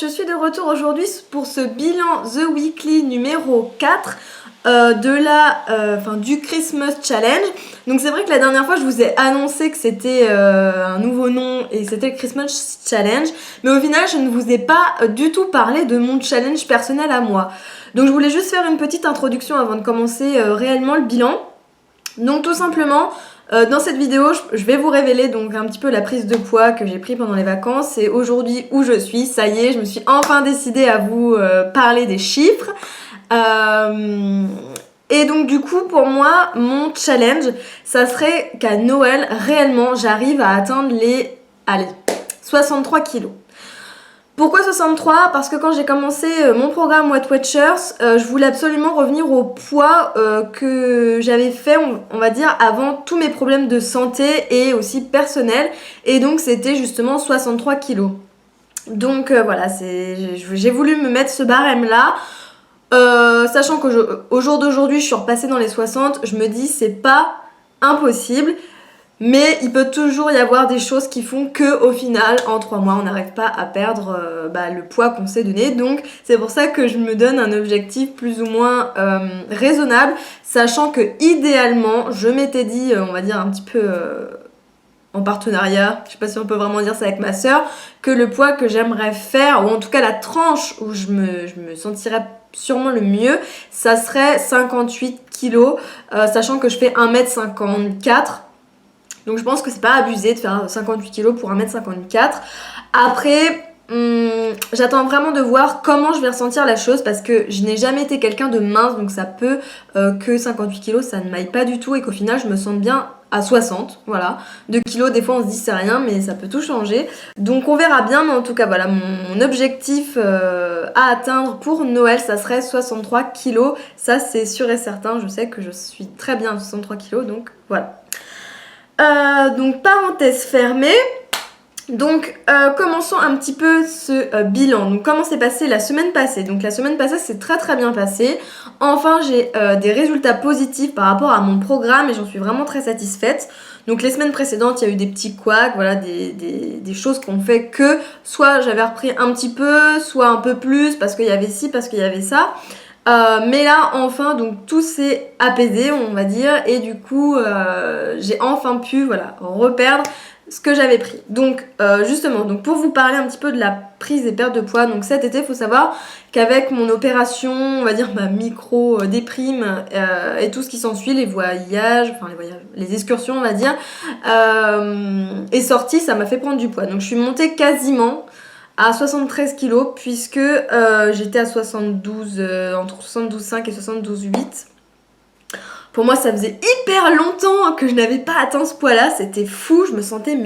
je suis de retour aujourd'hui pour ce bilan The Weekly numéro 4 du Christmas Challenge. Donc c'est vrai que la dernière fois je vous ai annoncé que c'était un nouveau nom et c'était le Christmas Challenge, mais au final je ne vous ai pas du tout parlé de mon challenge personnel à moi. Donc je voulais juste faire une petite introduction avant de commencer réellement le bilan. Donc tout simplement, dans cette vidéo, je vais vous révéler donc un petit peu la prise de poids que j'ai pris pendant les vacances. C'est aujourd'hui où je suis, ça y est, je me suis enfin décidée à vous parler des chiffres. Et donc du coup, pour moi, mon challenge, ça serait qu'à Noël, réellement, j'arrive à atteindre les 63 kilos. Pourquoi 63 ? Parce que quand j'ai commencé mon programme Weight Watchers, je voulais absolument revenir au poids que j'avais fait, on va dire, avant tous mes problèmes de santé et aussi personnels. Et donc c'était justement 63 kilos. Donc voilà, j'ai voulu me mettre ce barème-là. Sachant qu'au jour d'aujourd'hui, je suis repassée dans les 60, je me dis c'est pas impossible. Mais il peut toujours y avoir des choses qui font que au final, en 3 mois, on n'arrive pas à perdre le poids qu'on s'est donné. Donc c'est pour ça que je me donne un objectif plus ou moins raisonnable, sachant que idéalement, je m'étais dit, on va dire un petit peu en partenariat, je sais pas si on peut vraiment dire ça avec ma soeur, que le poids que j'aimerais faire, ou en tout cas la tranche où je me sentirais sûrement le mieux, ça serait 58 kilos, sachant que je fais 1m54. Donc je pense que c'est pas abusé de faire 58 kg pour 1m54. Après, j'attends vraiment de voir comment je vais ressentir la chose parce que je n'ai jamais été quelqu'un de mince, donc ça peut que 58 kg ça ne m'aille pas du tout et qu'au final je me sente bien à 60, voilà. 2 kilos, des fois on se dit c'est rien, mais ça peut tout changer. Donc on verra bien, mais en tout cas voilà, mon objectif à atteindre pour Noël, ça serait 63 kilos. Ça c'est sûr et certain, je sais que je suis très bien à 63 kilos, donc voilà. Donc parenthèse fermée. Donc commençons un petit peu ce bilan. Donc comment s'est passé la semaine passée ? Donc la semaine passée c'est très très bien passé. Enfin j'ai des résultats positifs par rapport à mon programme et j'en suis vraiment très satisfaite. Donc les semaines précédentes il y a eu des petits couacs, voilà, des choses qu'on fait que soit j'avais repris un petit peu, soit un peu plus parce qu'il y avait ci, parce qu'il y avait ça. Mais là enfin donc tout s'est apaisé on va dire et du coup j'ai enfin pu reperdre ce que j'avais pris. Donc justement donc pour vous parler un petit peu de la prise et perte de poids, donc cet été il faut savoir qu'avec mon opération, on va dire ma micro déprime et tout ce qui s'ensuit, les voyages, les excursions on va dire, est sorti, ça m'a fait prendre du poids. Donc je suis montée quasiment à 73 kilos puisque j'étais à 72, entre 72,5 et 72,8. Pour moi ça faisait hyper longtemps que je n'avais pas atteint ce poids là, c'était fou, je me sentais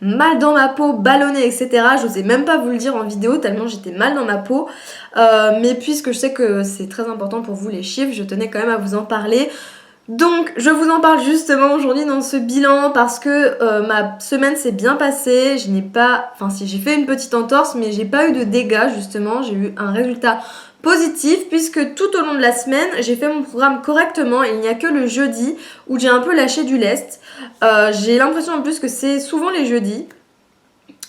mal dans ma peau, ballonnée etc. J'osais même pas vous le dire en vidéo tellement j'étais mal dans ma peau, mais puisque je sais que c'est très important pour vous les chiffres, je tenais quand même à vous en parler. Donc je vous en parle justement aujourd'hui dans ce bilan parce que ma semaine s'est bien passée, j'ai fait une petite entorse mais j'ai pas eu de dégâts justement, j'ai eu un résultat positif puisque tout au long de la semaine j'ai fait mon programme correctement et il n'y a que le jeudi où j'ai un peu lâché du lest. J'ai l'impression en plus que c'est souvent les jeudis.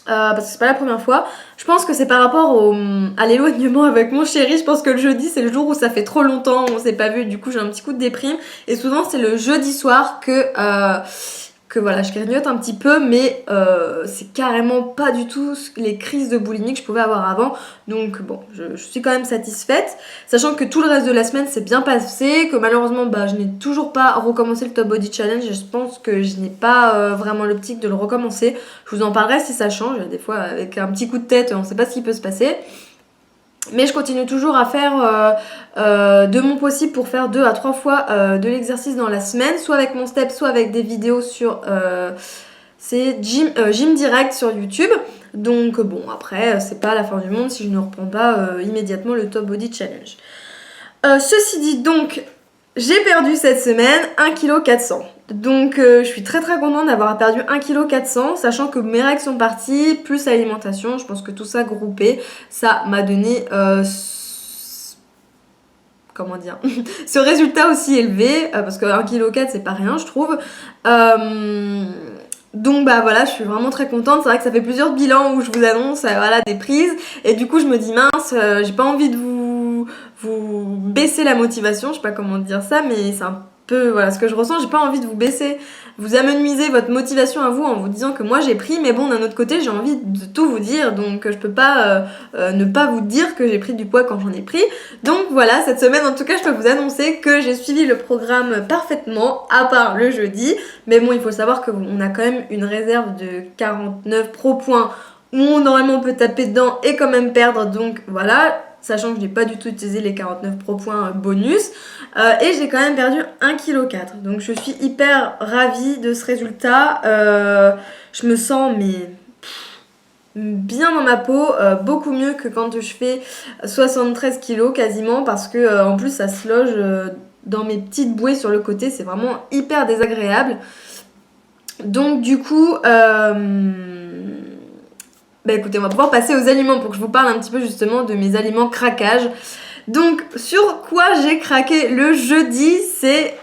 Parce que c'est pas la première fois. Je pense que c'est par rapport à l'éloignement avec mon chéri. Je pense que le jeudi c'est le jour où ça fait trop longtemps on s'est pas vu, du coup j'ai un petit coup de déprime et souvent c'est le jeudi soir que voilà, je grignote un petit peu, mais c'est carrément pas du tout les crises de boulimie que je pouvais avoir avant. Donc bon, je suis quand même satisfaite, sachant que tout le reste de la semaine s'est bien passé, que malheureusement je n'ai toujours pas recommencé le Top Body Challenge et je pense que je n'ai pas vraiment l'optique de le recommencer. Je vous en parlerai si ça change, des fois avec un petit coup de tête on sait pas ce qui peut se passer. Mais je continue toujours à faire de mon possible pour faire 2 à 3 fois de l'exercice dans la semaine, soit avec mon step, soit avec des vidéos sur Gym Direct sur YouTube. Donc bon, après c'est pas la fin du monde si je ne reprends pas immédiatement le Top Body Challenge. Ceci dit, donc j'ai perdu cette semaine 1,4 kg. Donc je suis très très contente d'avoir perdu 1,4 kg, sachant que mes règles sont parties, plus l'alimentation, je pense que tout ça groupé, ça m'a donné ce résultat aussi élevé, parce que 1,4 kg c'est pas rien je trouve. Donc bah voilà, je suis vraiment très contente. C'est vrai que ça fait plusieurs bilans où je vous annonce voilà, des prises. Et du coup je me dis mince, j'ai pas envie de vous baisser la motivation, je sais pas comment dire ça, mais c'est un peu voilà ce que je ressens. J'ai pas envie de vous baisser, vous amenuiser votre motivation à vous en vous disant que moi j'ai pris, mais bon d'un autre côté j'ai envie de tout vous dire, donc je peux pas ne pas vous dire que j'ai pris du poids quand j'en ai pris. Donc voilà, cette semaine en tout cas je peux vous annoncer que j'ai suivi le programme parfaitement, à part le jeudi. Mais bon, il faut savoir qu'on a quand même une réserve de 49 pro points où normalement on peut taper dedans et quand même perdre. Donc voilà, sachant que je n'ai pas du tout utilisé les 49 pro points bonus. Et j'ai quand même perdu 1,4 kg. Donc je suis hyper ravie de ce résultat. Je me sens bien dans ma peau, beaucoup mieux que quand je fais 73 kg quasiment, parce que en plus ça se loge dans mes petites bouées sur le côté, c'est vraiment hyper désagréable. Donc du coup, écoutez, on va pouvoir passer aux aliments pour que je vous parle un petit peu justement de mes aliments craquage. Donc sur quoi j'ai craqué le jeudi, c'est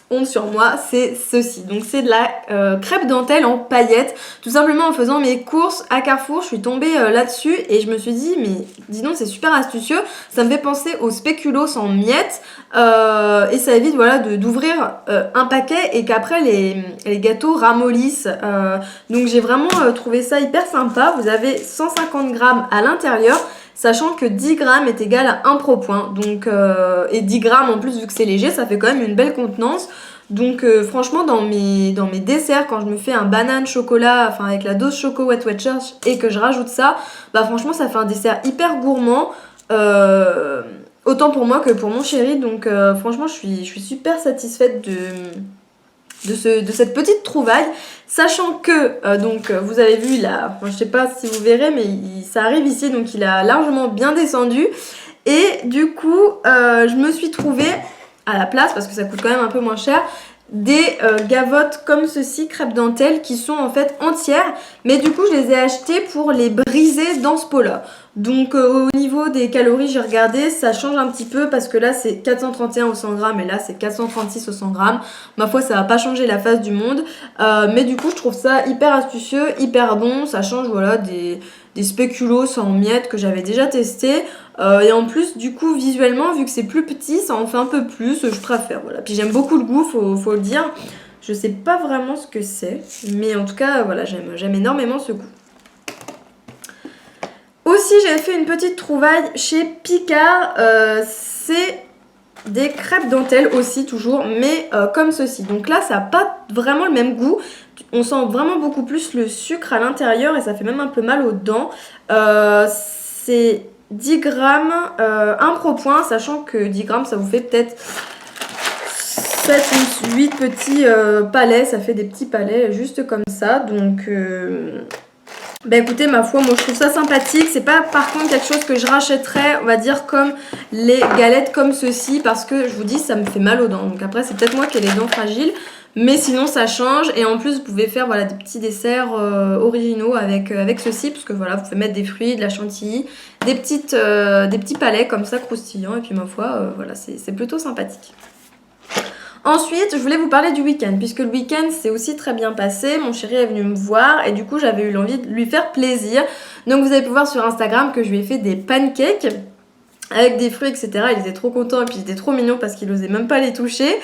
honte sur moi, c'est ceci. Donc c'est de la crêpe dentelle en paillettes. Tout simplement en faisant mes courses à Carrefour, je suis tombée là-dessus et je me suis dit mais dis donc c'est super astucieux. Ça me fait penser au spéculoos en miettes et ça évite voilà d'ouvrir un paquet et qu'après les gâteaux ramollissent. Donc j'ai vraiment trouvé ça hyper sympa. Vous avez 150 grammes à l'intérieur. Sachant que 10 grammes est égal à 1 pro point. Donc, et 10 grammes en plus, vu que c'est léger, ça fait quand même une belle contenance. Donc franchement, dans mes desserts, quand je me fais un banane chocolat, enfin avec la dose choco Wet Wet Church et que je rajoute ça, bah franchement, ça fait un dessert hyper gourmand. Autant pour moi que pour mon chéri. Donc franchement, je suis super satisfaite de cette petite trouvaille, sachant que donc vous avez vu là, je sais pas si vous verrez mais ça arrive ici, donc il a largement bien descendu et du coup je me suis trouvée à la place, parce que ça coûte quand même un peu moins cher, des gavottes comme ceci, crêpes dentelle, qui sont en fait entières, mais du coup je les ai achetées pour les briser dans ce pot là. Donc au niveau des calories, j'ai regardé, ça change un petit peu parce que là c'est 431 au 100 grammes et là c'est 436 au 100 grammes. Ma foi, ça va pas changer la face du monde, mais du coup je trouve ça hyper astucieux, hyper bon. Ça change voilà des spéculoos en miettes que j'avais déjà testé. Et en plus, du coup, visuellement, vu que c'est plus petit, ça en fait un peu plus, je préfère. Voilà. Puis j'aime beaucoup le goût, faut le dire. Je sais pas vraiment ce que c'est, mais en tout cas, voilà, j'aime énormément ce goût. Aussi, j'avais fait une petite trouvaille chez Picard. C'est des crêpes dentelles aussi, toujours, mais comme ceci. Donc là, ça n'a pas vraiment le même goût. On sent vraiment beaucoup plus le sucre à l'intérieur et ça fait même un peu mal aux dents. C'est 10 grammes, 1 pro point, sachant que 10 grammes, ça vous fait peut-être 7 ou 8 petits palets. Ça fait des petits palets juste comme ça. Donc... bah écoutez, ma foi, moi je trouve ça sympathique. C'est pas par contre quelque chose que je rachèterais, on va dire, comme les galettes comme ceci, parce que je vous dis, ça me fait mal aux dents. Donc après, c'est peut-être moi qui ai les dents fragiles, mais sinon ça change. Et en plus, vous pouvez faire voilà, des petits desserts originaux avec ceci, parce que voilà, vous pouvez mettre des fruits, de la chantilly, des petits palets comme ça croustillants. Et puis ma foi, voilà, c'est plutôt sympathique. Ensuite, je voulais vous parler du week-end, puisque le week-end s'est aussi très bien passé. Mon chéri est venu me voir et du coup, j'avais eu l'envie de lui faire plaisir. Donc, vous avez pu voir sur Instagram que je lui ai fait des pancakes avec des fruits, etc. Il était trop content et puis il était trop mignon parce qu'il n'osait même pas les toucher.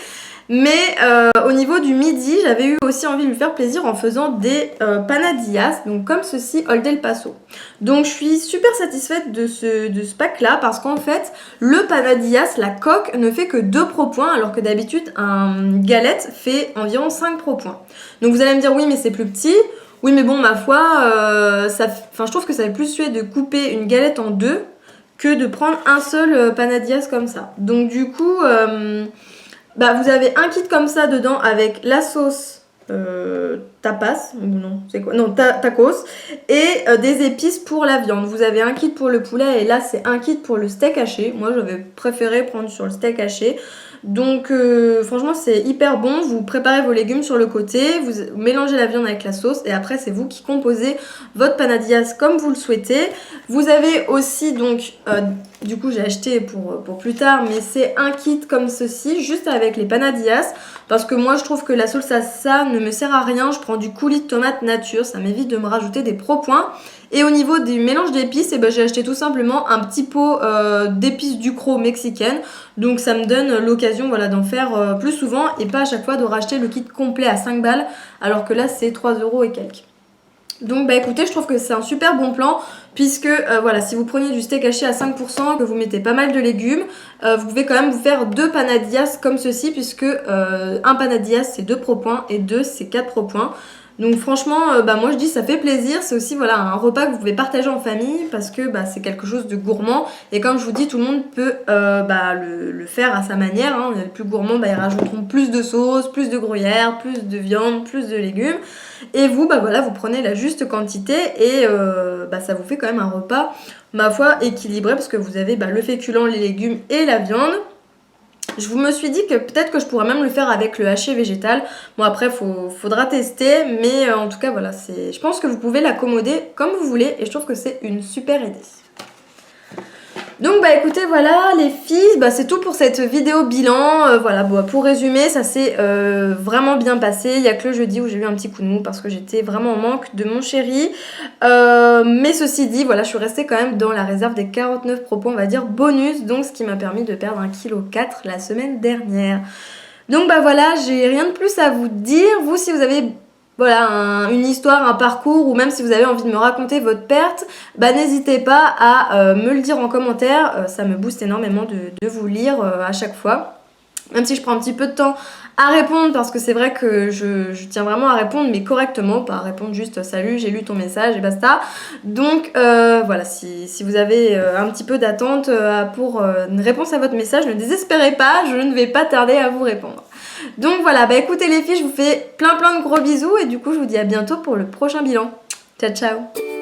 Mais au niveau du midi, j'avais eu aussi envie de lui faire plaisir en faisant des panadillas, donc comme ceci, Old El Paso. Donc je suis super satisfaite de ce pack là parce qu'en fait, le panadillas, la coque, ne fait que 2 pro points alors que d'habitude, un galette fait environ 5 pro points. Donc vous allez me dire, oui mais c'est plus petit. Oui mais bon, ma foi, je trouve que ça fait plus suer de couper une galette en deux que de prendre un seul panadillas comme ça. Donc du coup... vous avez un kit comme ça dedans avec la sauce tapas, ou non, c'est quoi? Non, tacos, et des épices pour la viande. Vous avez un kit pour le poulet et là c'est un kit pour le steak haché. Moi j'avais préféré prendre sur le steak haché. Donc franchement c'est hyper bon. Vous préparez vos légumes sur le côté, vous mélangez la viande avec la sauce et après c'est vous qui composez votre panadillas comme vous le souhaitez. Vous avez aussi donc du coup j'ai acheté pour plus tard, mais c'est un kit comme ceci, juste avec les panadillas, parce que moi je trouve que la salsa ne me sert à rien. Je prends du coulis de tomate nature, ça m'évite de me rajouter des pro-points. Et au niveau du mélange d'épices, eh ben, j'ai acheté tout simplement un petit pot d'épices Ducros mexicaines. Donc ça me donne l'occasion voilà, d'en faire plus souvent et pas à chaque fois de racheter le kit complet à 5 balles, alors que là c'est 3 € et quelques. Donc bah écoutez, je trouve que c'est un super bon plan puisque voilà, si vous preniez du steak haché à 5%, que vous mettez pas mal de légumes, vous pouvez quand même vous faire 2 panadillas comme ceci, puisque un panadillas c'est 2 pro-points et 2 c'est 4 pro-points. Donc franchement, bah moi je dis ça fait plaisir, c'est aussi voilà un repas que vous pouvez partager en famille parce que bah, c'est quelque chose de gourmand et comme je vous dis, tout le monde peut le faire à sa manière, hein. Les plus gourmands, bah, ils rajouteront plus de sauce, plus de gruyère, plus de viande, plus de légumes et vous, bah voilà, vous prenez la juste quantité et bah, ça vous fait quand même un repas, ma foi, équilibré parce que vous avez bah, le féculent, les légumes et la viande. Je me suis dit que peut-être que je pourrais même le faire avec le haché végétal. Bon après faudra tester, mais en tout cas voilà, je pense que vous pouvez l'accommoder comme vous voulez et je trouve que c'est une super idée. Donc bah écoutez voilà les filles, bah c'est tout pour cette vidéo bilan. Voilà, bon, pour résumer, ça s'est vraiment bien passé. Il n'y a que le jeudi où j'ai eu un petit coup de mou parce que j'étais vraiment en manque de mon chéri. Mais ceci dit, voilà, je suis restée quand même dans la réserve des 49 propos, on va dire bonus, donc ce qui m'a permis de perdre 1,4 kg la semaine dernière. Donc bah voilà, j'ai rien de plus à vous dire. Vous, si vous avez voilà, une histoire, un parcours, ou même si vous avez envie de me raconter votre perte, bah n'hésitez pas à me le dire en commentaire. Ça me booste énormément de vous lire à chaque fois. Même si je prends un petit peu de temps à répondre, parce que c'est vrai que je tiens vraiment à répondre, mais correctement, pas à répondre juste salut, j'ai lu ton message et basta. Donc voilà, si vous avez un petit peu d'attente pour une réponse à votre message, ne désespérez pas, je ne vais pas tarder à vous répondre. Donc voilà, bah écoutez les filles, je vous fais plein de gros bisous et du coup je vous dis à bientôt pour le prochain bilan. Ciao ciao.